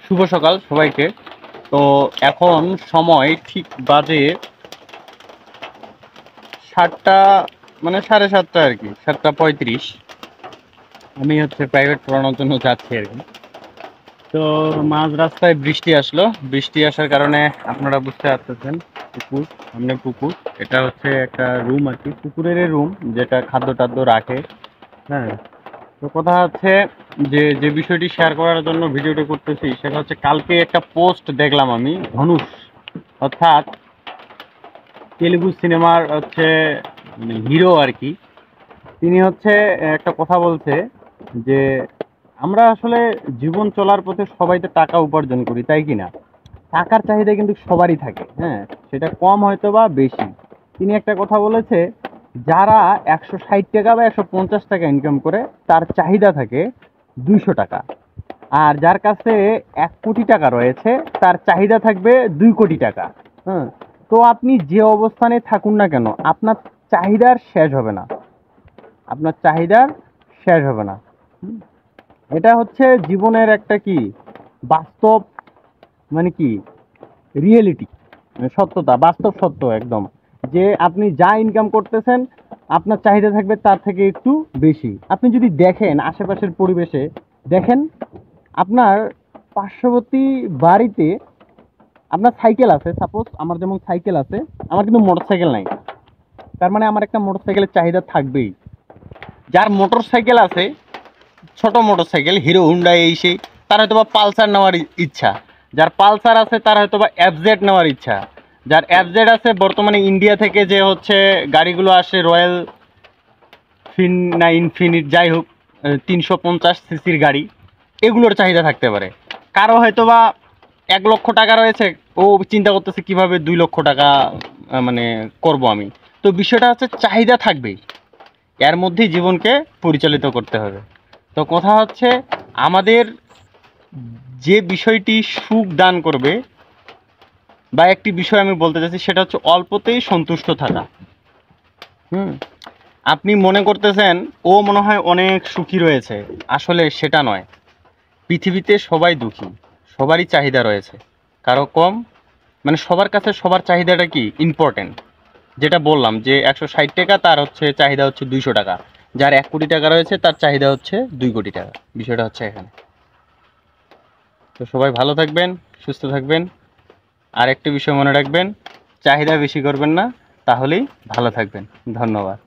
শুভ সকাল সবাইকে। তো এখন সময় ঠিক বাজে 7টা, মানে 7:30 আর কি, 7:35। আমি প্রাইভেট পড়ানোর জন্য যাচ্ছি আর কি। তো মাঝ রাস্তায় বৃষ্টি আসলো, বৃষ্টি আসার কারণে আপনারা বুঝতে পারতেছেন পুকুর, সামনে পুকুর। এটা একটা রুম আর কি, পুকুরের রুম, যেটা খাদ্য টাদ্য রাখে। হ্যাঁ, তো কথা যে যে বিষয়টি শেয়ার করার জন্য ভিডিওটি করতেছি সেটা কালকে একটা পোস্ট দেখলাম আমি। ধনুষ, অর্থাৎ তেলুগু সিনেমার হিরো আর কি। তিনি একটা কথা বলছে যে আমরা আসলে জীবন চলার পথে সবাই তো টাকা উপার্জন করি, তাই কি না? টাকার চাহিদা কিন্তু সবারই থাকে, হ্যাঁ, সেটা কম হয়তো বা বেশি। তিনি একটা কথা বলেছে, যারা 160 টাকা বা 150 টাকা ইনকাম করে তার চাহিদা থাকে 200 টাকা। আর যার কাছে 1 কোটি টাকা রয়েছে তার চাহিদা থাকবে 2 কোটি টাকা। হ্যাঁ, তো আপনি যে অবস্থানে থাকুন না কেন, আপনার চাহিদার শেষ হবে না, আপনার চাহিদার শেষ হবে না। এটা জীবনের একটা কি বাস্তব, মানে কি রিয়েলিটি, সত্যতা, বাস্তব সত্য একদম। যে আপনি যা ইনকাম করতেছেন আপনার চাহিদা থাকবে তার থেকে একটু বেশি। আপনি যদি দেখেন আশেপাশের পরিবেশে, দেখেন আপনার পার্শ্ববর্তী বাড়িতে আপনার সাইকেল আছে, সাপোজ আমার যেমন সাইকেল আছে, আমার কিন্তু মোটর সাইকেল নাই। তার মানে আমার একটা মোটর সাইকেলের চাহিদা থাকবেই। যার মোটর সাইকেল আছে, ছোট মোটর সাইকেল, হিরো হুন্ডা, এই সেই, তার হয়তো বা পালসার নেওয়ার ইচ্ছা। যার পালসার আছে তার হয়তো বা এফজেড নেওয়ার ইচ্ছা। যার এফজেড আছে, বর্তমানে ইন্ডিয়া থেকে যে গাড়িগুলো আসে, রয়্যাল ইনফিনিট, যাই হোক, 350 সিসির গাড়ি, এগুলোর চাহিদা থাকতে পারে। কারো হয়তো বা 1 লক্ষ টাকা রয়েছে, ও চিন্তা করতেছে কিভাবে 2 লক্ষ টাকা মানে করব আমি। তো বিষয়টা চাহিদা থাকবেই, এর মধ্যেই জীবনকে পরিচালিত করতে হবে। তো কথা আমাদের যে বিষয়টি সুখ দান করবে, বা একটি বিষয় আমি বলতে চাচ্ছি, সেটা অল্পতেই সন্তুষ্ট থাকা। আপনি মনে করতেছেন ও মনে হয় অনেক সুখী রয়েছে, আসলে সেটা নয়। পৃথিবীতে সবাই দুঃখী, সবারই চাহিদা রয়েছে, কারো কম, মানে সবার কাছে সবার চাহিদাটা কি ইম্পর্টেন্ট। যেটা বললাম যে 160 টাকা, তার চাহিদা 200 টাকা। যার 1 কোটি টাকা রয়েছে তার চাহিদা 2 কোটি টাকা। বিষয়টা এখানে। তো সবাই ভালো থাকবেন, সুস্থ থাকবেন। আর একটি বিষয় মনে রাখবেন, চাহিদা বেশি করবেন না, তাহলেই ভালো থাকবেন। ধন্যবাদ।